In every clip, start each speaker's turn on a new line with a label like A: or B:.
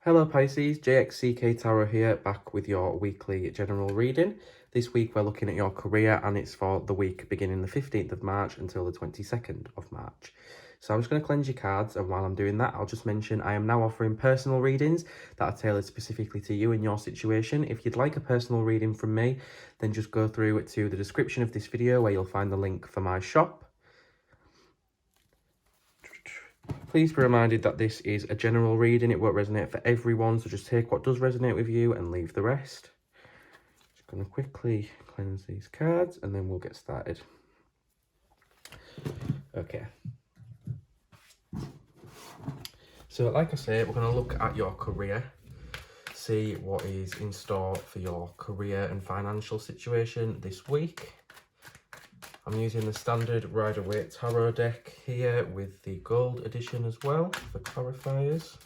A: Hello Pisces, JXCK Tarot here, back with your weekly general reading. This week we're looking at your career and it's for the week beginning the 15th of March until the 22nd of March. So I'm just going to cleanse your cards, and while I'm doing that, I'll just mention I am now offering personal readings that are tailored specifically to you and your situation. If you'd like a personal reading from me, then just go through to the description of this video where you'll find the link for my shop. Please be reminded that this is a general reading. It won't resonate for everyone, so just take what does resonate with you and leave the rest. Just going to quickly cleanse these cards and then we'll get started. Okay. So like I say, we're going to look at your career, see what is in store for your career and financial situation this week. I'm using the standard Rider-Waite Tarot deck here with the gold edition as well for clarifiers.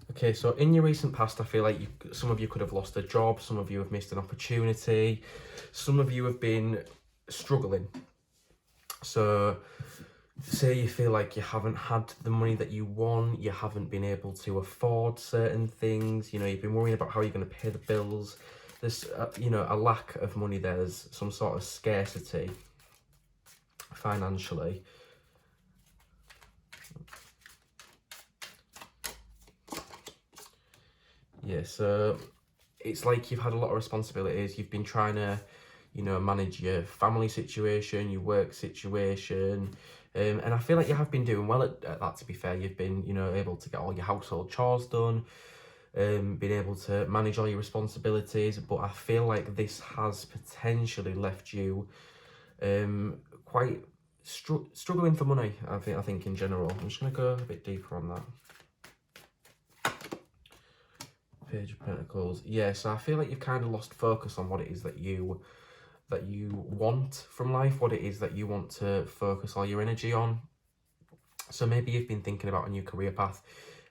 A: Okay, so in your recent past, I feel like some of you could have lost a job, some of you have missed an opportunity, some of you have been struggling. So say you feel like you haven't had the money that you want, you haven't been able to afford certain things, you've been worrying about how you're going to pay the bills. There's, a lack of money there. There's some sort of scarcity financially. Yeah, so it's like you've had a lot of responsibilities. You've been trying to, manage your family situation, your work situation. And I feel like you have been doing well at that, to be fair. You've been, able to get all your household chores done, been able to manage all your responsibilities. But I feel like this has potentially left you quite struggling for money, I think in general. I'm just going to go a bit deeper on that. Page of Pentacles. Yeah, so I feel like you've kind of lost focus on what it is that you want from life, what it is that you want to focus all your energy on. So maybe you've been thinking about a new career path.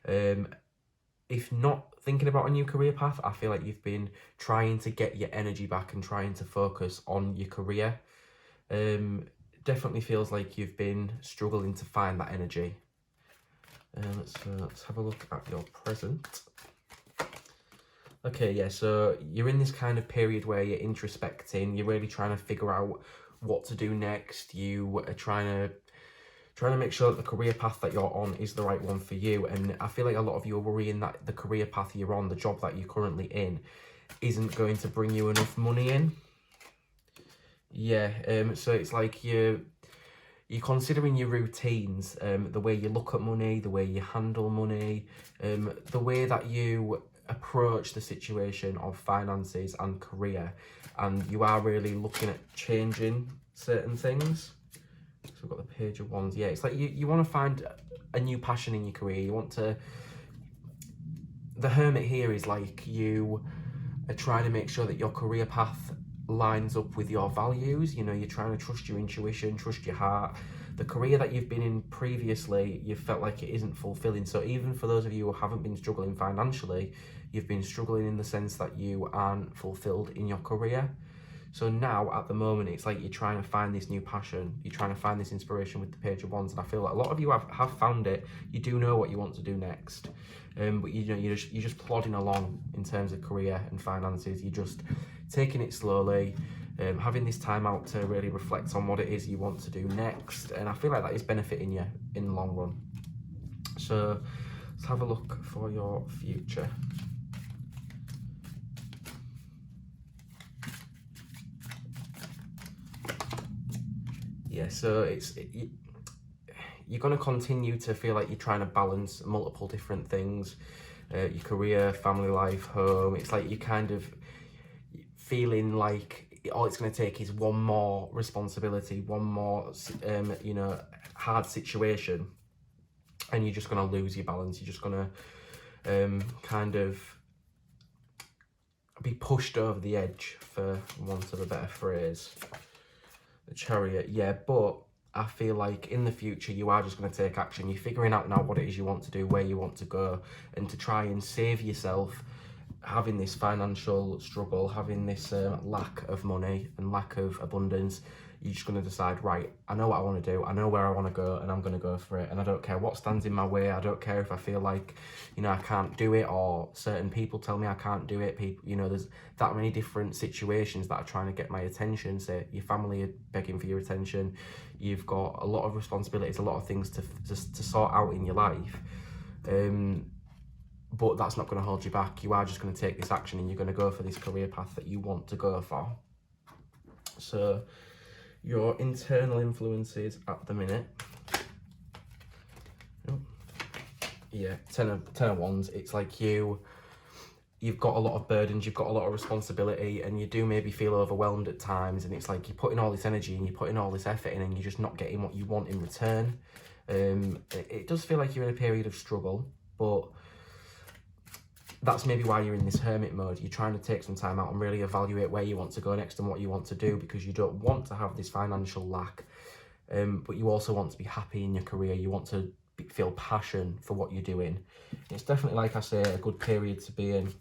A: If not thinking about a new career path, I feel like you've been trying to get your energy back and trying to focus on your career. Definitely feels like you've been struggling to find that energy. Let's have a look at your present. Okay, yeah, so you're in this kind of period where you're introspecting, you're really trying to figure out what to do next. You are trying to make sure that the career path that you're on is the right one for you. And I feel like a lot of you are worrying that the career path you're on, the job that you're currently in, isn't going to bring you enough money in. Yeah, so it's like you're considering your routines, the way you look at money, the way you handle money, the way that you approach the situation of finances and career, and you are really looking at changing certain things. So we've got the Page of Wands. Yeah, it's like you want to find a new passion in your career. You want to... The Hermit here is like you are trying to make sure that your career path lines up with your values. You're trying to trust your intuition, trust your heart. The career that you've been in previously, you felt like it isn't fulfilling. So even for those of you who haven't been struggling financially, you've been struggling in the sense that you aren't fulfilled in your career. So now, at the moment, it's like you're trying to find this new passion. You're trying to find this inspiration with the Page of Wands. And I feel like a lot of you have found it. You do know what you want to do next. But you're just plodding along in terms of career and finances. You're just taking it slowly, having this time out to really reflect on what it is you want to do next. And I feel like that is benefiting you in the long run. So let's have a look for your future. Yeah, so you're going to continue to feel like you're trying to balance multiple different things, your career, family life, home. It's like you're kind of feeling like all it's going to take is one more responsibility, one more, hard situation, and you're just going to lose your balance. You're just going to kind of be pushed over the edge, for want of a better phrase. The Chariot, yeah, but I feel like in the future you are just going to take action. You're figuring out now what it is you want to do, where you want to go, and to try and save yourself having this financial struggle, having this lack of money and lack of abundance. you're just going to decide, right, I know what I want to do, I know where I want to go, and I'm going to go for it, and I don't care what stands in my way. I don't care if I feel like, you know, I can't do it, or certain people tell me I can't do it. People, you know, there's that many different situations that are trying to get my attention. Say your family are begging for your attention, you've got a lot of responsibilities, a lot of things to sort out in your life, but that's not going to hold you back. You are just going to take this action, and you're going to go for this career path that you want to go for. So your internal influences at the minute, yeah, 10 of Wands. It's like you've got a lot of burdens, you've got a lot of responsibility, and you do maybe feel overwhelmed at times, and it's like you're putting all this energy and you're putting all this effort in, and you're just not getting what you want in return. It does feel like you're in a period of struggle, but that's maybe why you're in this hermit mode. You're trying to take some time out and really evaluate where you want to go next and what you want to do, because you don't want to have this financial lack, but you also want to be happy in your career. You want to feel passion for what you're doing. It's definitely, like I say, a good period to be in.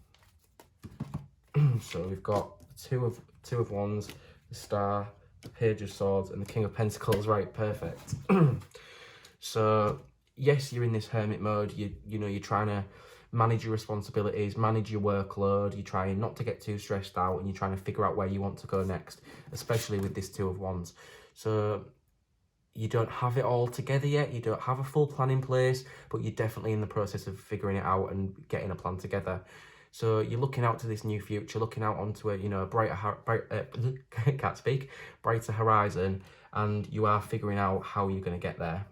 A: So we've got two of Wands, the Star, the Page of Swords, and the King of Pentacles. Right, perfect. So yes, you're in this hermit mode. You know, you're trying to manage your responsibilities, manage your workload. You're trying not to get too stressed out, and you're trying to figure out where you want to go next, especially with this Two of Wands. So you don't have it all together yet, you don't have a full plan in place, but you're definitely in the process of figuring it out and getting a plan together. So you're looking out to this new future, looking out onto a, you know, brighter horizon, and you are figuring out how you're going to get there.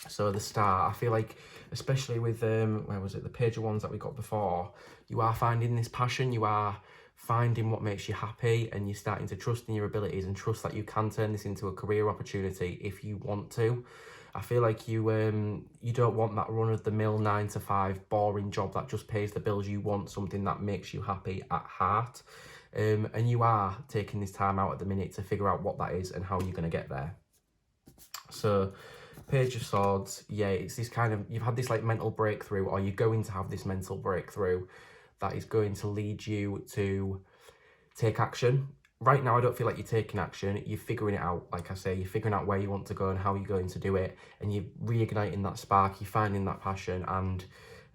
A: So the Star, I feel like, especially with where was it, the Page of Wands that we got before, you are finding this passion, you are finding what makes you happy, and you're starting to trust in your abilities and trust that you can turn this into a career opportunity if you want to. I feel like you don't want that run-of-the-mill 9-to-5 boring job that just pays the bills. You want something that makes you happy at heart, and you are taking this time out at the minute to figure out what that is and how you're going to get there. So Page of Swords, yeah, it's this kind of, you've had this like mental breakthrough, or you're going to have this mental breakthrough that is going to lead you to take action. Right now, I don't feel like you're taking action. You're figuring it out. Like I say, you're figuring out where you want to go and how you're going to do it, and you're reigniting that spark, you're finding that passion, and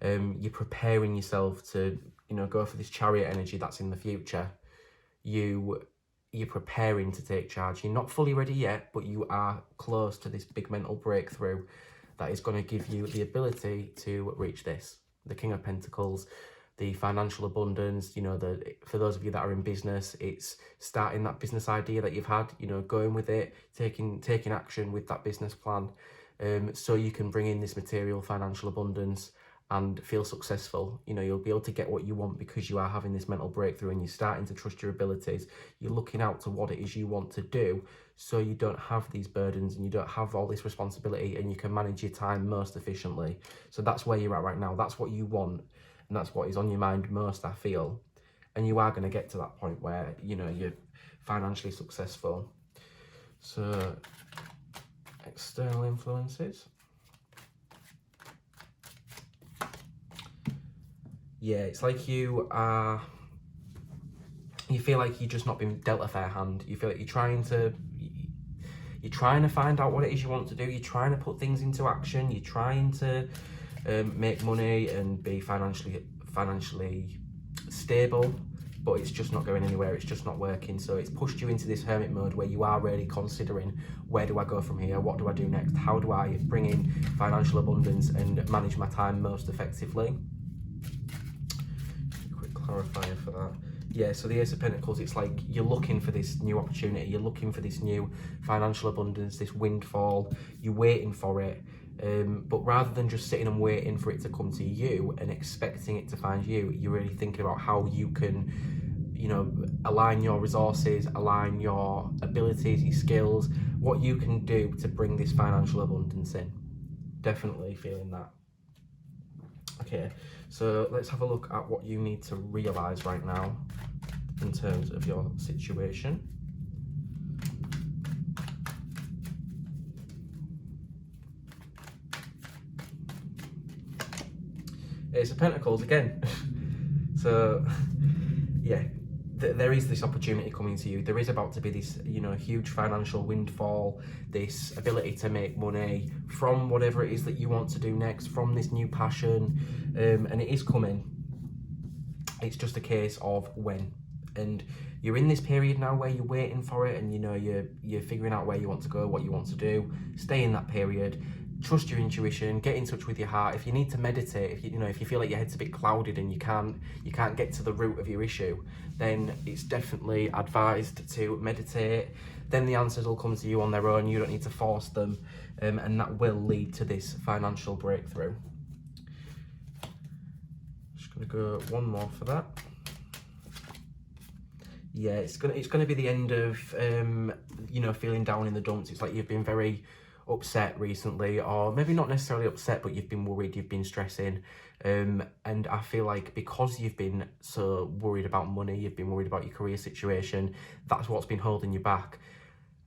A: you're preparing yourself to, you know, go for this Chariot energy that's in the future. You're preparing to take charge. You're not fully ready yet, but you are close to this big mental breakthrough that is going to give you the ability to reach this. The King of Pentacles, the financial abundance, you know, for those of you that are in business, it's starting that business idea that you've had, you know, going with it, taking action with that business plan, so you can bring in this material financial abundance and feel successful. You know, you'll be able to get what you want because you are having this mental breakthrough, and you're starting to trust your abilities. You're looking out to what it is you want to do, so you don't have these burdens and you don't have all this responsibility, and you can manage your time most efficiently. So that's where you're at right now. That's what you want, and that's what is on your mind most, I feel. And you are going to get to that point where, you know, you're financially successful. So external influences. Yeah, it's like you feel like you've just not been dealt a fair hand. You feel like you're trying to find out what it is you want to do. You're trying to put things into action. You're trying to make money and be financially stable, but it's just not going anywhere. It's just not working. So it's pushed you into this hermit mode where you are really considering, where do I go from here? What do I do next? How do I bring in financial abundance and manage my time most effectively? Quick clarifier for that. Yeah, so the Ace of Pentacles, it's like you're looking for this new opportunity, you're looking for this new financial abundance, this windfall, you're waiting for it, but rather than just sitting and waiting for it to come to you and expecting it to find you, you're really thinking about how you can, you know, align your resources, align your abilities, your skills, what you can do to bring this financial abundance in. Definitely feeling that. Okay, so let's have a look at what you need to realize right now in terms of your situation. Ace of Pentacles again. So yeah, there is this opportunity coming to you. There is about to be this, you know, huge financial windfall, this ability to make money from whatever it is that you want to do next, from this new passion, and it is coming. It's just a case of when. And you're in this period now where you're waiting for it, and you know, you're figuring out where you want to go, what you want to do. Stay in that period. Trust your intuition, get in touch with your heart. If you need to meditate, if you feel like your head's a bit clouded and you can't get to the root of your issue, then it's definitely advised to meditate. Then the answers will come to you on their own. You don't need to force them, and that will lead to this financial breakthrough. Just gonna go one more for that. Yeah, it's gonna be the end of you know, feeling down in the dumps. It's like you've been very upset recently, or maybe not necessarily upset, but you've been worried, you've been stressing, and I feel like because you've been so worried about money, you've been worried about your career situation, that's what's been holding you back.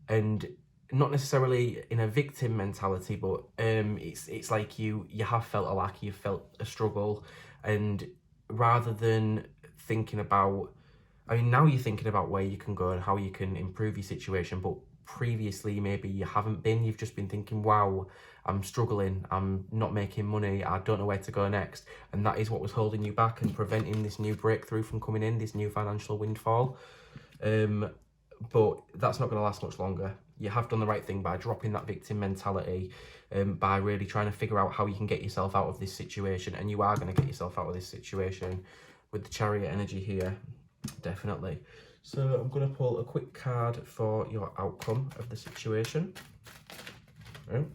A: And not necessarily in a victim mentality, but it's like you have felt a lack, you've felt a struggle, and rather than thinking about, I mean, now you're thinking about where you can go and how you can improve your situation, but previously maybe you haven't been. You've just been thinking, wow, I'm struggling, I'm not making money, I don't know where to go next. And that is what was holding you back and preventing this new breakthrough from coming in, this new financial windfall. But that's not going to last much longer. You have done the right thing by dropping that victim mentality, by really trying to figure out how you can get yourself out of this situation. And you are going to get yourself out of this situation with the Chariot energy here, definitely. So I'm going to pull a quick card for your outcome of the situation. Right.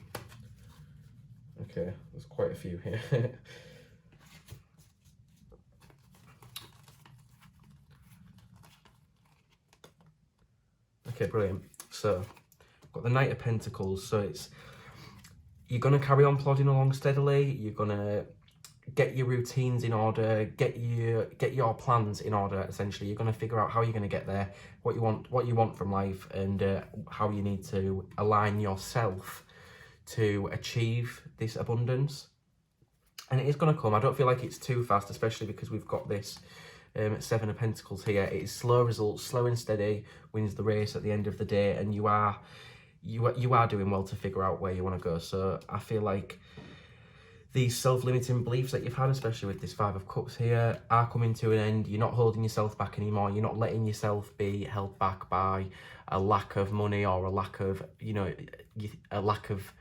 A: Okay, there's quite a few here. Okay, brilliant. So I've got the Knight of Pentacles. So you're going to carry on plodding along steadily. You're going to get your routines in order, get your plans in order. Essentially, you're going to figure out how you're going to get there, what you want from life, and how you need to align yourself to achieve this abundance. And it is going to come. I don't feel like it's too fast, especially because we've got this Seven of Pentacles here. It is slow results, slow and steady wins the race at the end of the day, and you are doing well to figure out where you want to go. So I feel like these self-limiting beliefs that you've had, especially with this Five of Cups here, are coming to an end. You're not holding yourself back anymore. You're not letting yourself be held back by a lack of money or a lack of, you know, a lack of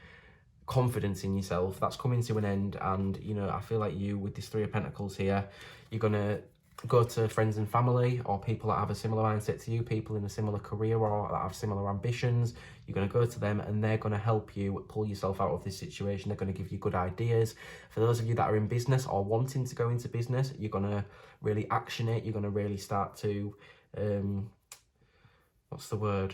A: confidence in yourself. That's coming to an end. And, you know, I feel like you, with this Three of Pentacles here, you're going to go to friends and family or people that have a similar mindset to you, people in a similar career or that have similar ambitions. You're going to go to them and they're going to help you pull yourself out of this situation. They're going to give you good ideas. For those of you that are in business or wanting to go into business, you're going to really action it. You're going to really start to, what's the word?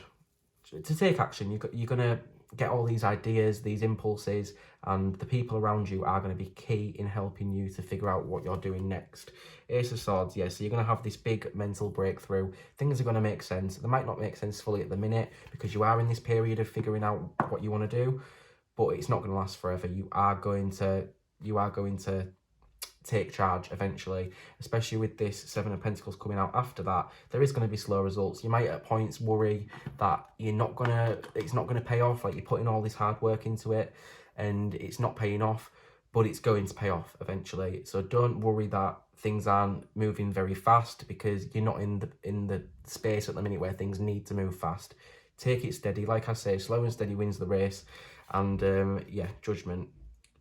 A: To take action. You're going to get all these ideas, these impulses, and the people around you are going to be key in helping you to figure out what you're doing next. Ace of Swords, yeah, so you're going to have this big mental breakthrough. Things are going to make sense. They might not make sense fully at the minute because you are in this period of figuring out what you want to do, but it's not going to last forever. You are going to take charge eventually, especially with this Seven of Pentacles coming out after that. There is going to be slow results. You might at points worry that it's not going to pay off, like you're putting all this hard work into it and it's not paying off, but it's going to pay off eventually. So don't worry that things aren't moving very fast, because you're not in the space at the minute where things need to move fast. Take it steady. Like I say, slow and steady wins the race. And yeah, Judgment,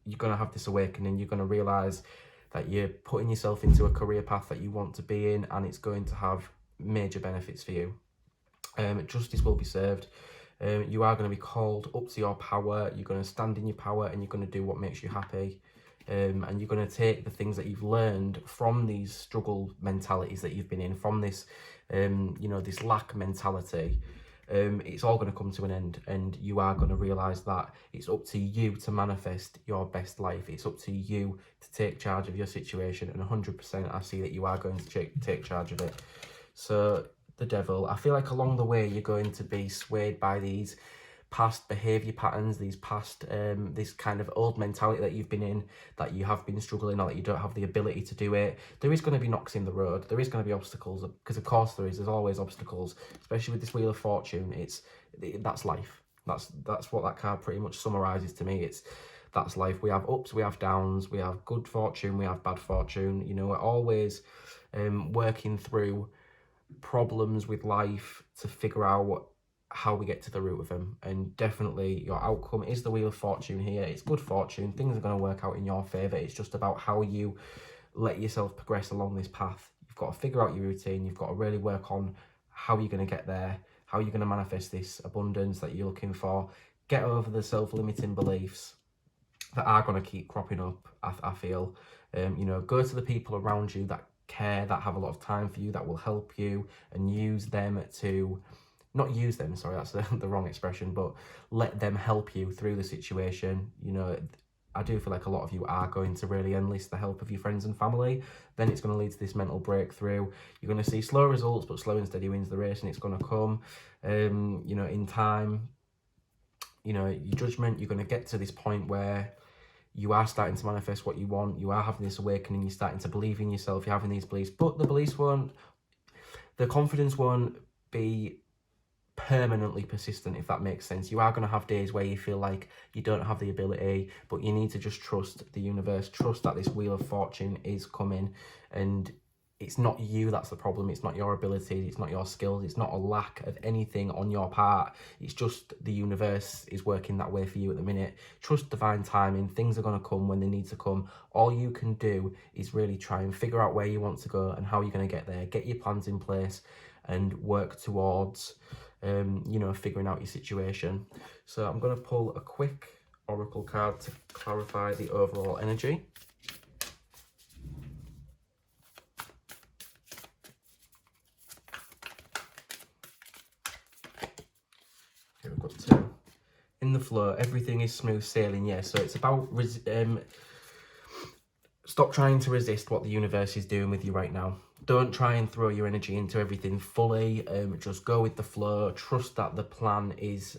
A: you're going to have this awakening. You're going to realize that you're putting yourself into a career path that you want to be in, and it's going to have major benefits for you. Justice will be served. You are going to be called up to your power. You're going to stand in your power and you're going to do what makes you happy. And you're going to take the things that you've learned from these struggle mentalities that you've been in, from this, you know, this lack mentality. It's all going to come to an end, and you are going to realise that it's up to you to manifest your best life. It's up to you to take charge of your situation, and 100% I see that you are going to take charge of it. So the Devil, I feel like along the way you're going to be swayed by these past behavior patterns, these past this kind of old mentality that you've been in, that you have been struggling, or that you don't have the ability to do it. There is going to be knocks in the road, there is going to be obstacles, because of course there's always obstacles, especially with this Wheel of Fortune. That's life. That's what that card pretty much summarizes to me. That's life. We have ups, we have downs, we have good fortune, we have bad fortune. You know, we're always working through problems with life to figure out how we get to the root of them. And definitely your outcome is the Wheel of Fortune here. It's good fortune, things are going to work out in your favor. It's just about how you let yourself progress along this path. You've got to figure out your routine, you've got to really work on how you're going to get there, how you're going to manifest this abundance that you're looking for. Get over the self-limiting beliefs that are going to keep cropping up, I feel. You know, go to the people around you that care, that have a lot of time for you, that will help you, and use them to, not use them, sorry, that's the wrong expression, but let them help you through the situation. You know, I do feel like a lot of you are going to really enlist the help of your friends and family. Then it's going to lead to this mental breakthrough. You're going to see slow results, but slow and steady wins the race, and it's going to come, you know, in time. You know, your judgment, you're going to get to this point where you are starting to manifest what you want. You are having this awakening. You're starting to believe in yourself. You're having these beliefs, but the confidence won't be permanently persistent, if that makes sense. You are going to have days where you feel like you don't have the ability, but you need to just trust the universe, trust that this Wheel of Fortune is coming, and it's not you that's the problem. It's not your ability, it's not your skills, it's not a lack of anything on your part. It's just the universe is working that way for you at the minute. Trust divine timing. Things are going to come when they need to come. All you can do is really try and figure out where you want to go and how you're going to get there. Get your plans in place and work towards you know, figuring out your situation. So I'm going to pull a quick oracle card to clarify the overall energy. Here we've got two. In the flow, everything is smooth sailing. Yeah, so it's about stop trying to resist what the universe is doing with you right now. Don't try and throw your energy into everything fully. Just go with the flow. Trust that the plan is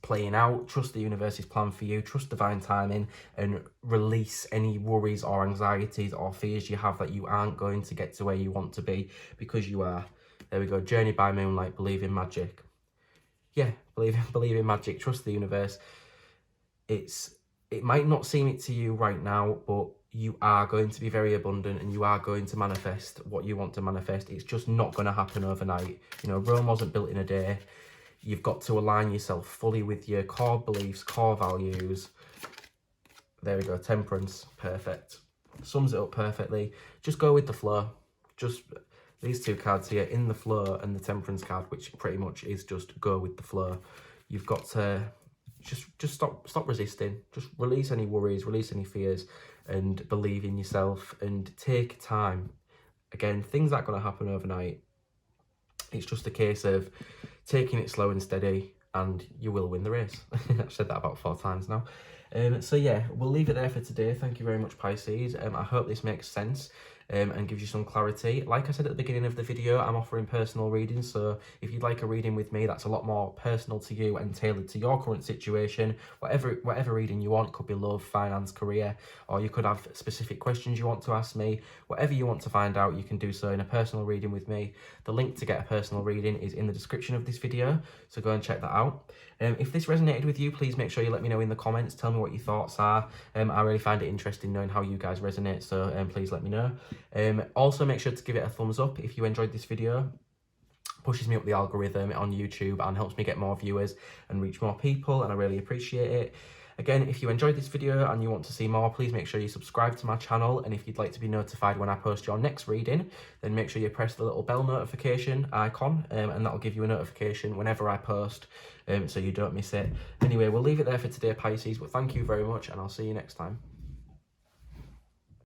A: playing out. Trust the universe's plan for you. Trust divine timing, and release any worries or anxieties or fears you have that you aren't going to get to where you want to be, because you are. There we go. Journey by moonlight. Believe in magic. Yeah, believe in magic. Trust the universe. It might not seem it to you right now, but you are going to be very abundant, and you are going to manifest what you want to manifest. It's just not going to happen overnight. You know, Rome wasn't built in a day. You've got to align yourself fully with your core beliefs, core values. There we go, Temperance, perfect. Sums it up perfectly. Just go with the flow. Just these two cards here, in the flow, and the Temperance card, which pretty much is just go with the flow. You've got to just stop resisting. Just release any worries, release any fears, and believe in yourself, and take time. Again, things aren't going to happen overnight. It's just a case of taking it slow and steady, and you will win the race. I've said that about 4 times now. So yeah, we'll leave it there for today. Thank you very much, Pisces. I hope this makes sense and gives you some clarity. Like I said at the beginning of the video, I'm offering personal readings, so if you'd like a reading with me that's a lot more personal to you and tailored to your current situation, whatever reading you want, it could be love, finance, career, or you could have specific questions you want to ask me. Whatever you want to find out, you can do so in a personal reading with me. The link to get a personal reading is in the description of this video, so go and check that out. If this resonated with you, please make sure you let me know in the comments. Tell me what your thoughts are. I really find it interesting knowing how you guys resonate, so please let me know. Also, make sure to give it a thumbs up if you enjoyed this video. Pushes me up the algorithm on YouTube and helps me get more viewers and reach more people, and I really appreciate it. Again, if you enjoyed this video and you want to see more, please make sure you subscribe to my channel, and if you'd like to be notified when I post your next reading, then make sure you press the little bell notification icon, and that'll give you a notification whenever I post, so you don't miss it. Anyway, we'll leave it there for today, Pisces, but thank you very much, and I'll see you next time.